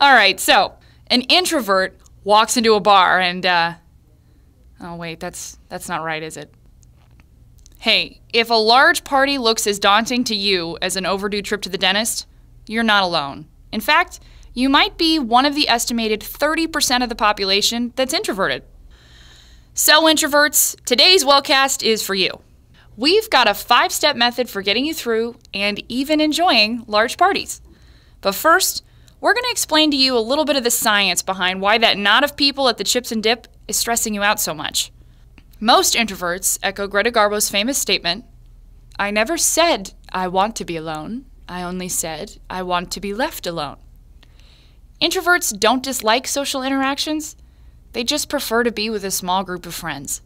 All right, so an introvert walks into a bar and, oh wait, that's not right, is it? Hey, if a large party looks as daunting to you as an overdue trip to the dentist, you're not alone. In fact, you might be one of the estimated 30% of the population that's introverted. So introverts, today's WellCast is for you. We've got a 5-step method for getting you through and even enjoying large parties. But first, we're going to explain to you a little bit of the science behind why that knot of people at the chips and dip is stressing you out so much. Most introverts echo Greta Garbo's famous statement, "I never said I want to be alone. I only said I want to be left alone." Introverts don't dislike social interactions. They just prefer to be with a small group of friends.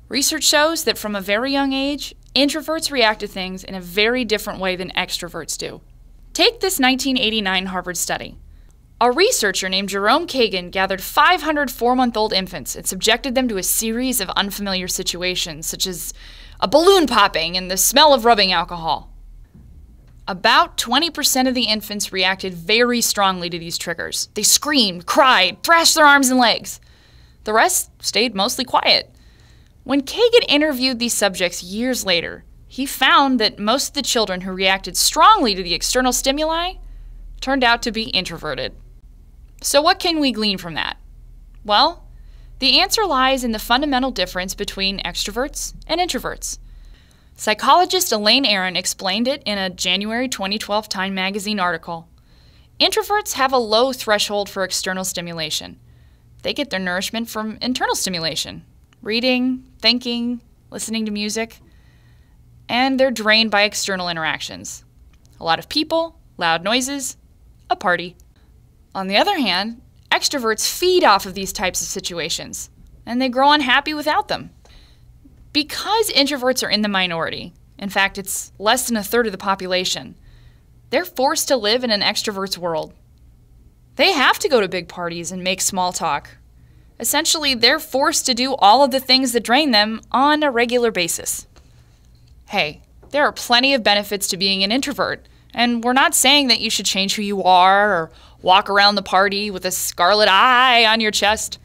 Research shows that from a very young age, introverts react to things in a very different way than extroverts do. Take this 1989 Harvard study. A researcher named Jerome Kagan gathered 500 4-month-old infants and subjected them to a series of unfamiliar situations, such as a balloon popping and the smell of rubbing alcohol. About 20% of the infants reacted very strongly to these triggers. They screamed, cried, thrashed their arms and legs. The rest stayed mostly quiet. When Kagan interviewed these subjects years later, he found that most of the children who reacted strongly to the external stimuli turned out to be introverted. So what can we glean from that? Well, the answer lies in the fundamental difference between extroverts and introverts. Psychologist Elaine Aron explained it in a January 2012 Time magazine article. Introverts have a low threshold for external stimulation. They get their nourishment from internal stimulation, reading, thinking, listening to music, and they're drained by external interactions. A lot of people, loud noises, a party. On the other hand, extroverts feed off of these types of situations, and they grow unhappy without them. Because introverts are in the minority, in fact, it's less than a third of the population, they're forced to live in an extrovert's world. They have to go to big parties and make small talk. Essentially, they're forced to do all of the things that drain them on a regular basis. Hey, there are plenty of benefits to being an introvert, and we're not saying that you should change who you are or walk around the party with a scarlet eye on your chest.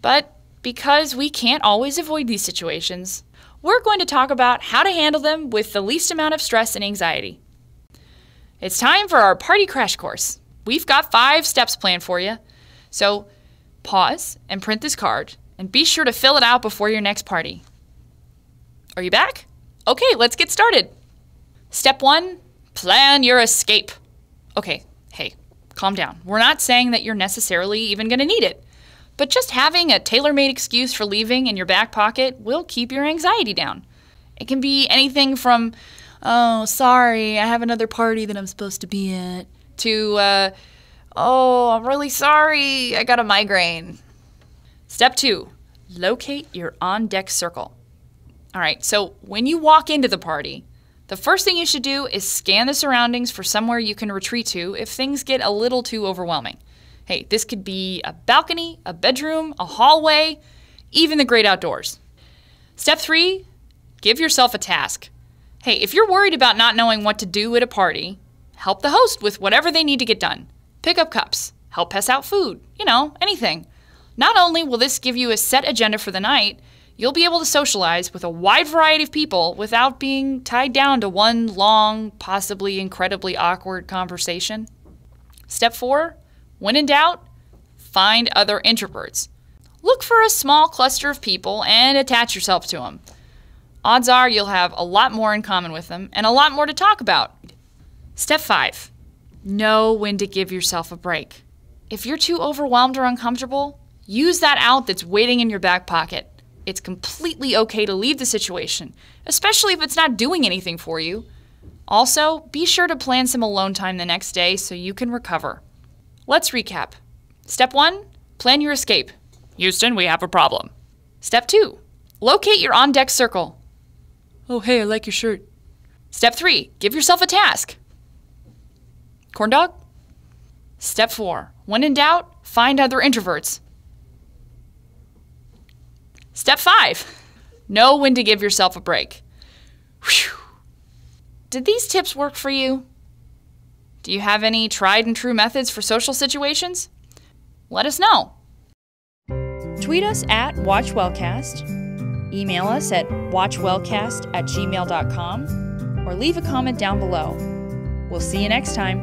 But because we can't always avoid these situations, we're going to talk about how to handle them with the least amount of stress and anxiety. It's time for our party crash course. We've got 5 steps planned for you. So pause and print this card, and be sure to fill it out before your next party. Are you back? Okay, let's get started. Step 1, plan your escape. Okay, hey, calm down. We're not saying that you're necessarily even going to need it, but just having a tailor-made excuse for leaving in your back pocket will keep your anxiety down. It can be anything from, "Oh, sorry, I have another party that I'm supposed to be at," to, "Oh, I'm really sorry, I got a migraine." Step 2, locate your on-deck circle. All right, so when you walk into the party, the first thing you should do is scan the surroundings for somewhere you can retreat to if things get a little too overwhelming. Hey, this could be a balcony, a bedroom, a hallway, even the great outdoors. Step 3, give yourself a task. Hey, if you're worried about not knowing what to do at a party, help the host with whatever they need to get done. Pick up cups, help pass out food, anything. Not only will this give you a set agenda for the night, you'll be able to socialize with a wide variety of people without being tied down to one long, possibly incredibly awkward conversation. Step 4, when in doubt, find other introverts. Look for a small cluster of people and attach yourself to them. Odds are you'll have a lot more in common with them and a lot more to talk about. Step 5, know when to give yourself a break. If you're too overwhelmed or uncomfortable, use that out that's waiting in your back pocket. It's completely okay to leave the situation, especially if it's not doing anything for you. Also, be sure to plan some alone time the next day so you can recover. Let's recap. Step 1, plan your escape. Houston, we have a problem. Step 2, locate your on-deck circle. Oh, hey, I like your shirt. Step 3, give yourself a task. Corn dog? Step 4, when in doubt, find other introverts. Step 5, know when to give yourself a break. Whew. Did these tips work for you? Do you have any tried and true methods for social situations? Let us know. Tweet us at WatchWellCast, email us at watchwellcast@gmail.com, or leave a comment down below. We'll see you next time.